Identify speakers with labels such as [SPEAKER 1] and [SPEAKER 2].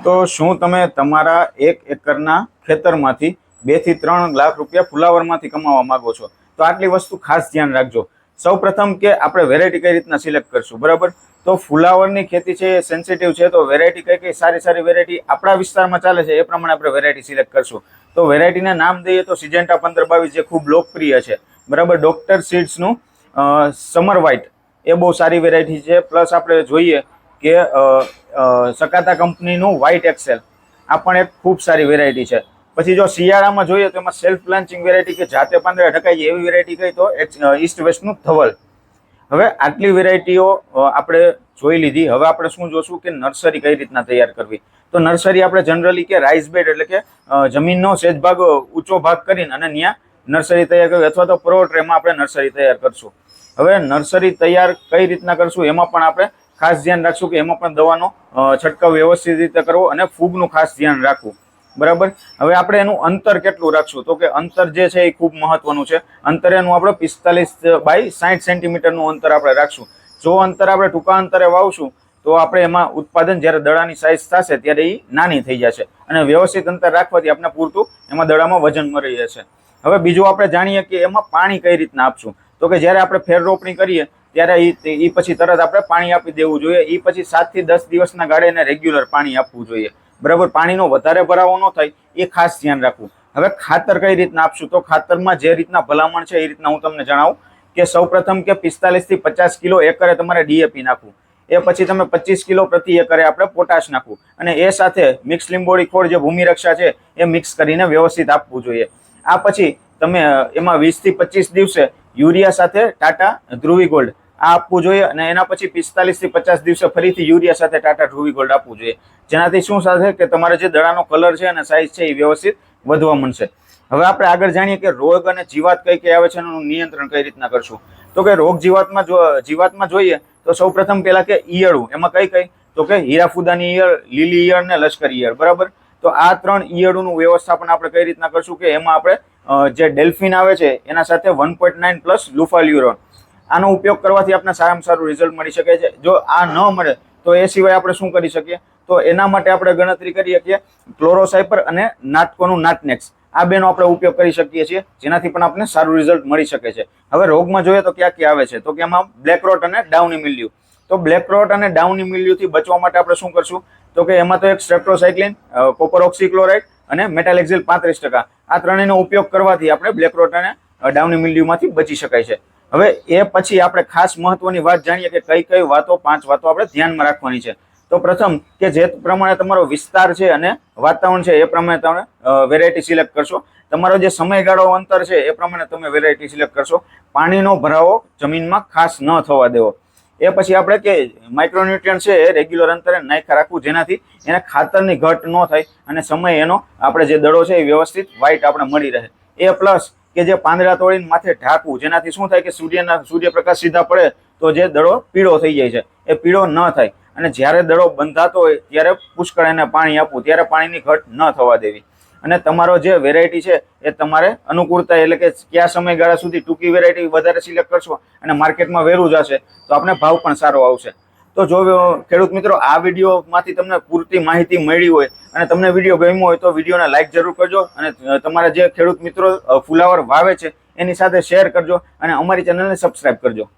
[SPEAKER 1] તો શું તમે તમારા 1 એકરના ખેતરમાંથી 2 થી 3 લાખ રૂપિયા ફુલાવરમાંથી કમાવા માંગો છો? તો આટલી વસ્તુ ખાસ ધ્યાન રાખજો. સૌપ્રથમ કે આપણે વેરાયટી કઈ રીતના સિલેક્ટ કરશું, બરાબર? તો ફુલાવરની ખેતી છે એ સેન્સિટિવ છે, તો વેરાયટી કઈ સારી સારી વેરાયટી આપણા વિસ્તારમાં ચાલે છે એ પ્રમાણે આપણે વેરાયટી સિલેક્ટ કરશું. તો વેરાયટીના નામ દઈએ તો સિજેન્ટા 1522 જે ખૂબ લોકપ્રિય છે, બરાબર. ડોક્ટર સીડ્સનું સમર વ્હાઇટ એ બહુ સારી વેરાયટી છે. પ્લસ આપણે જોઈએ કે સકાતા કંપનીનું વ્હાઇટ એક્સેલ આ પણ એક ખૂબ સારી વેરાયટી છે. પછી જો શિયાળામાં જોઈએ તો એમાં સેલ્ફ પ્લાન્ચિંગ વેરાયટી કે જાતે પાંદડા ઢકાઈ જાય એવી વેરાયટી કઈ તો ઈસ્ટ વેસ્ટનું ધવલ. હવે આટલી વેરાયટીઓ આપણે જોઈ લીધી. હવે આપણે શું જોશું કે નર્સરી કઈ રીતના તૈયાર કરવી. તો નર્સરી આપણે જનરલી કે રાઇસ બેડ એટલે કે જમીનનો સેજ ભાગ ઊંચો ભાગ કરીને અને ત્યાં નર્સરી તૈયાર કરવી, અથવા તો પ્રો ટ્રેમાં આપણે નર્સરી તૈયાર કરશું. હવે નર્સરી તૈયાર કઈ રીતના કરશું એમાં પણ આપણે ખાસ ધ્યાન રાખશું કે એમાં પણ દવાનો છંટકાવ વ્યવસ્થિત રીતે કરવો અને ફૂગનું ખાસ ધ્યાન રાખવું, બરાબર. હવે આપણે એનું અંતર કેટલું રાખશું? તો કે અંતર જે છે એ ખૂબ મહત્વનું છે. અંતર એનું આપણે 45 બાય 60 સેન્ટીમીટરનું અંતર આપણે રાખશું. જો અંતર આપણે ટૂંકા અંતરે વાવશું તો આપણે એમાં ઉત્પાદન જ્યારે દડાની સાઇઝ થશે ત્યારે એ નાની થઈ જશે, અને વ્યવસ્થિત અંતર રાખવાથી આપણે પૂરતું એમાં દડામાં વજન મળી જશે. હવે બીજું આપણે જાણીએ કે એમાં પાણી કઈ રીતના આપશું. તો કે જ્યારે આપણે ફેર રોપણી કરીએ ત્યારે એ પછી તરત આપણે પાણી આપી દેવું જોઈએ. એ પછી 7 થી 10 દિવસના ગાળે એને રેગ્યુલર પાણી આપવું જોઈએ, બરાબર. પાણીનો વધારે ભરાવો ન થાય એ ખાસ ધ્યાન રાખવું. હવે ખાતર કઈ રીતના આપશું? તો ખાતરમાં જે રીતના ભલામણ છે એ રીતના હું તમને જણાવું કે સૌપ્રથમ કે 45 થી 50 કિલો એકરે તમારે ડીએપી નાખવું. એ પછી તમે 25 કિલો પ્રતિ એકરે આપણે પોટાશ નાખવું, અને એ સાથે મિક્સ લીંબોળી ખોળ જે ભૂમિ રક્ષા છે એ મિક્સ કરીને વ્યવસ્થિત આપવું જોઈએ. આ પછી તમે એમાં 20 થી 25 દિવસે યુરિયા સાથે ટાટા ધ્રુવી ગોલ્ડ આ આપવું જોઈએ, અને એના પછી 45 થી 50 દિવસે ફરીથી યુરિયા સાથે ટાટા ધ્રુવી ગોલ્ડ આપવું જોઈએ. જેનાથી શું થશે કે તમારે જે દડાનો કલર છે અને સાઇઝ છે એ વ્યવસ્થિત વધવા મળશે. હવે આપણે આગળ જાણીએ કે રોગ અને જીવાત કઈ કઈ આવે છે એનું નિયંત્રણ કઈ રીતના કરશું. તો કે રોગ જીવાતમાં જોઈએ તો સૌપ્રથમ પહેલા કે ઈયળું, એમાં કઈ તો કે હીરાફુદાની ઈયળ, લીલી ઈયળ ને લશ્કરી ઈયળ, બરાબર. તો આ 3 ઈયળોનું વ્યવસ્થાપન આપણે કઈ રીતના કરશું કે એમાં આપણે જે ડેલ્ફિન આવે છે એના સાથે 1.9 પ્લસ લુફાલ્યુરોન આનો ઉપયોગ કરવાથી આપણે સારામાં સારું રિઝલ્ટ મળી શકે છે. જો આ ન મળે તો એ સિવાય આપણે શું કરી શકીએ? તો એના માટે આપણે ગણતરી કરીએ કે ક્લોરોસાઇપર અને નાટકોનું નાટનેક્સ આ બેનો આપણે ઉપયોગ કરી શકીએ છીએ, જેનાથી પણ આપણે સારું રિઝલ્ટ મળી શકે છે. હવે રોગમાં જોઈએ તો ક્યાં ક્યાં આવે છે? તો કે એમાં બ્લેક રોટ અને ડાઉની મિલ્યુ. તો બ્લેક રોટ અને ડાઉની મિલ્યુથી બચવા માટે આપણે શું કરશું? તો કે એમાં તો એક સ્ટ્રેપ્ટોસાઇક્લિન, કોપર ઓક્સીક્લોરાઇડ અને મેટાલેક્ઝિલ 35% આ ત્રણેયનો ઉપયોગ કરવાથી આપણે બ્લેક રોટ અને ડાઉની મિલ્યુમાંથી બચી શકાય છે. હવે એ પછી આપણે ખાસ મહત્વની વાત જાણીએ કે કઈ વાતો 5 વાતો આપણે ધ્યાનમાં રાખવાની છે. તો પ્રથમ કે જે પ્રમાણે તમારો વિસ્તાર છે અને વાતાવરણ છે એ પ્રમાણે તમે વેરાયટી સિલેક્ટ કરશો. તમારો જે સમયગાળો અંતર છે એ પ્રમાણે તમે વેરાયટી સિલેક્ટ કરશો. પાણીનો ભરાવો જમીનમાં ખાસ ન થવા દેવો. એ પછી આપણે કે માઇક્રોન્યુટ્રિયન્ટ છે એ રેગ્યુલર અંતરે નાખ્યા રાખવું, જેનાથી એને ખાતરની ઘટ ન થાય અને સમય એનો આપણે જે દડો છે એ વ્યવસ્થિત વ્હાઇટ આપણે મળી રહે. એ પ્લસ કે જે પાંદડા તોડીને માથે ઢાંકવું, જેનાથી શું થાય કે સૂર્યપ્રકાશ સીધા પડે તો જે દડો પીળો થઈ જાય છે એ પીળો ન થાય. અને જ્યારે દડો બંધાતો હોય ત્યારે પુષ્કળ એને પાણી આપવું, ત્યારે પાણીની ઘટ ન થવા દેવી. અને તમારો જે વેરાયટી છે એ તમારે અનુકૂળતા એટલે કે કયા સમયગાળા સુધી ટૂંકી વેરાયટી વધારે સિલેક્ટ કરશો અને માર્કેટમાં વેરું જશે તો આપણે ભાવ પણ સારો આવશે. તો જો ખેડૂત મિત્રો આ વિડીયોમાંથી તમને પૂરતી માહિતી મળી હોય અને તમને વિડીયો ગમ્યો હોય તો વિડીયોને લાઇક જરૂર કરજો, અને તમારા જે ખેડૂત મિત્રો ફુલાવર વાવે છે એની સાથે શેર કરજો, અને અમારી ચેનલને સબસ્ક્રાઇબ કરજો.